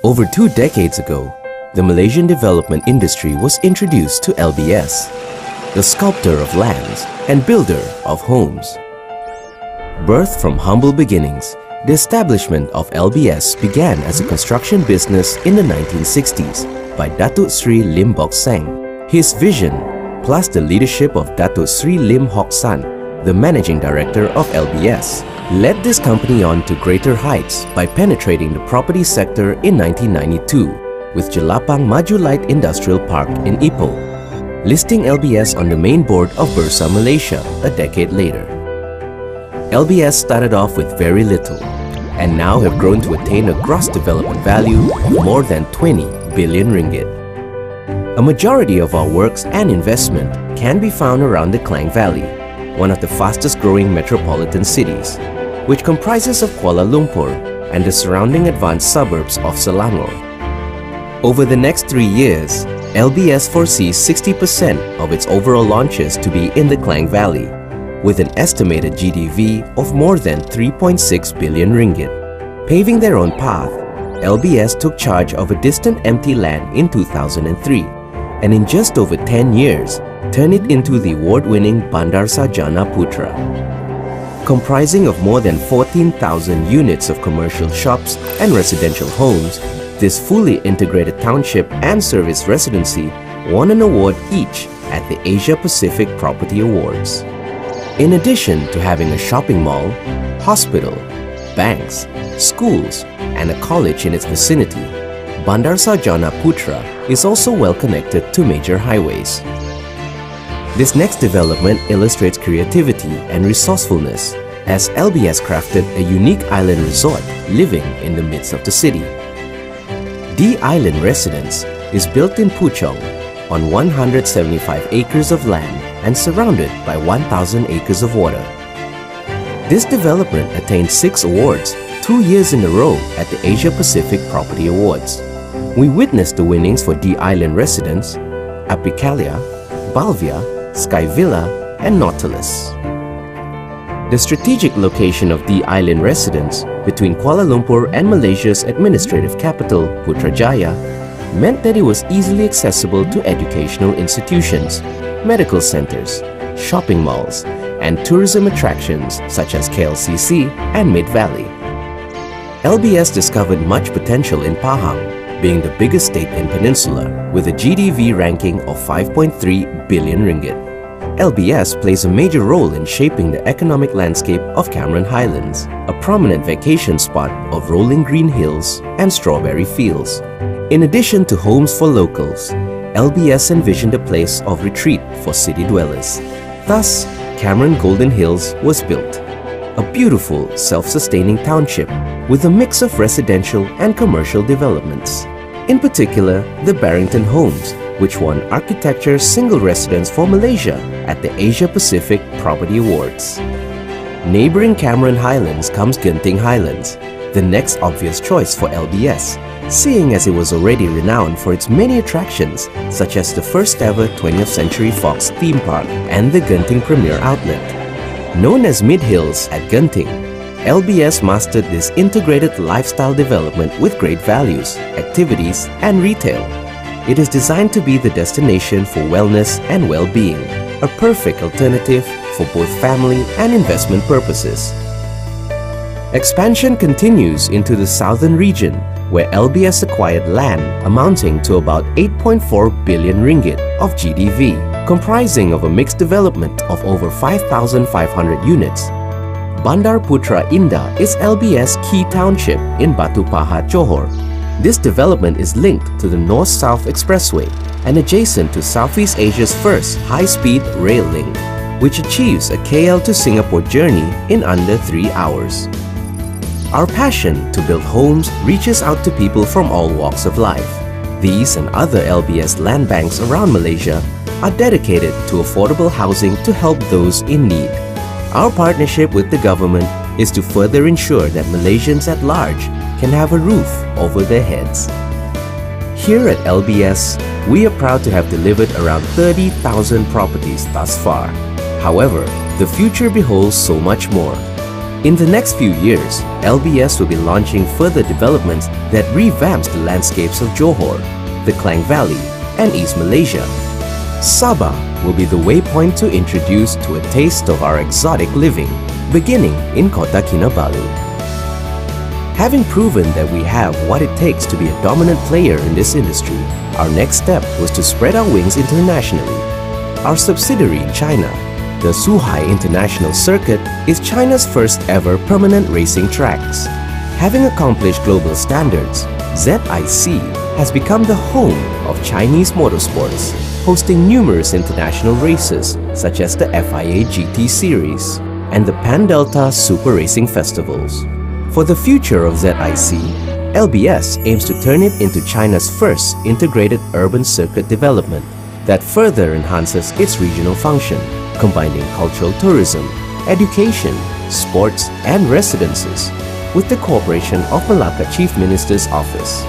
Over 2 decades ago, the Malaysian development industry was introduced to LBS, the sculptor of lands and builder of homes. Birthed from humble beginnings, the establishment of LBS began as a construction business in the 1960s by Datuk Sri Lim Bok Seng. His vision, plus the leadership of Datuk Sri Lim Hock San, the managing director of LBS, led this company on to greater heights by penetrating the property sector in 1992 with Jelapang Maju Light Industrial Park in Ipoh, listing LBS on the main board of Bursa Malaysia a decade later. LBS started off with very little and now have grown to attain a gross development value of more than 20 billion ringgit. A majority of our works and investment can be found around the Klang Valley, one of the fastest growing metropolitan cities, which comprises of Kuala Lumpur and the surrounding advanced suburbs of Selangor. Over the next 3 years, LBS foresees 60% of its overall launches to be in the Klang Valley, with an estimated GDV of more than 3.6 billion ringgit. Paving their own path, LBS took charge of a distant empty land in 2003, and in just over 10 years, turned it into the award-winning Bandar Sarjana Putra. Comprising of more than 14,000 units of commercial shops and residential homes, this fully integrated township and service residency won an award each at the Asia Pacific Property Awards. In addition to having a shopping mall, hospital, banks, schools, and a college in its vicinity, Bandar Sarjana Putra is also well connected to major highways. This next development illustrates creativity and resourcefulness as LBS crafted a unique island resort living in the midst of the city. The Island Residence is built in Puchong on 175 acres of land and surrounded by 1,000 acres of water. This development attained 6 awards 2 years in a row at the Asia Pacific Property Awards. We witnessed the winnings for The Island Residence, Apicalia, Balvia, Sky Villa, and Nautilus. The strategic location of The Island Residence between Kuala Lumpur and Malaysia's administrative capital, Putrajaya, meant that it was easily accessible to educational institutions, medical centers, shopping malls, and tourism attractions such as KLCC and Mid-Valley. LBS discovered much potential in Pahang, being the biggest state in Peninsula with a GDV ranking of 5.3 billion ringgit. LBS plays a major role in shaping the economic landscape of Cameron Highlands, a prominent vacation spot of rolling green hills and strawberry fields. In addition to homes for locals, LBS envisioned a place of retreat for city dwellers. Thus, Cameron Golden Hills was built, a beautiful, self-sustaining township with a mix of residential and commercial developments. In particular, the Barrington Homes, which won Architecture's Single Residence for Malaysia at the Asia Pacific Property Awards. Neighbouring Cameron Highlands comes Genting Highlands, the next obvious choice for LBS, seeing as it was already renowned for its many attractions such as the first ever 20th Century Fox theme park and the Genting Premier Outlet. Known as Mid Hills at Genting, LBS mastered this integrated lifestyle development with great values, activities, and retail. It is designed to be the destination for wellness and well-being, a perfect alternative for both family and investment purposes. Expansion continues into the southern region, where LBS acquired land amounting to about 8.4 billion ringgit of GDV, comprising of a mixed development of over 5,500 units. Bandar Putra Indah is LBS key township in Batu Pahat, Johor. This development is linked to the North-South Expressway and adjacent to Southeast Asia's first high-speed rail link, which achieves a KL to Singapore journey in under 3 hours. Our passion to build homes reaches out to people from all walks of life. These and other LBS land banks around Malaysia are dedicated to affordable housing to help those in need. Our partnership with the government is to further ensure that Malaysians at large can have a roof over their heads. Here at LBS, we are proud to have delivered around 30,000 properties thus far. However, the future beholds so much more. In the next few years, LBS will be launching further developments that revamps the landscapes of Johor, the Klang Valley, and East Malaysia. Sabah will be the waypoint to introduce to a taste of our exotic living, beginning in Kota Kinabalu. Having proven that we have what it takes to be a dominant player in this industry, our next step was to spread our wings internationally. Our subsidiary in China, the Zhuhai International Circuit, is China's first ever permanent racing tracks. Having accomplished global standards, ZIC has become the home of Chinese motorsports, hosting numerous international races such as the FIA GT Series and the Pan Delta Super Racing Festivals. For the future of ZIC, LBS aims to turn it into China's first integrated urban circuit development that further enhances its regional function, combining cultural tourism, education, sports, and residences with the cooperation of Malacca Chief Minister's Office.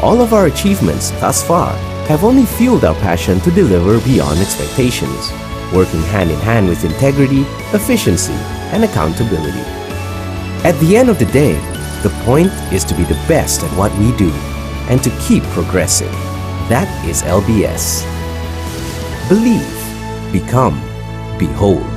All of our achievements thus far have only fueled our passion to deliver beyond expectations, working hand in hand with integrity, efficiency, and accountability. At the end of the day, the point is to be the best at what we do and to keep progressing. That is LBS. Believe, become, behold.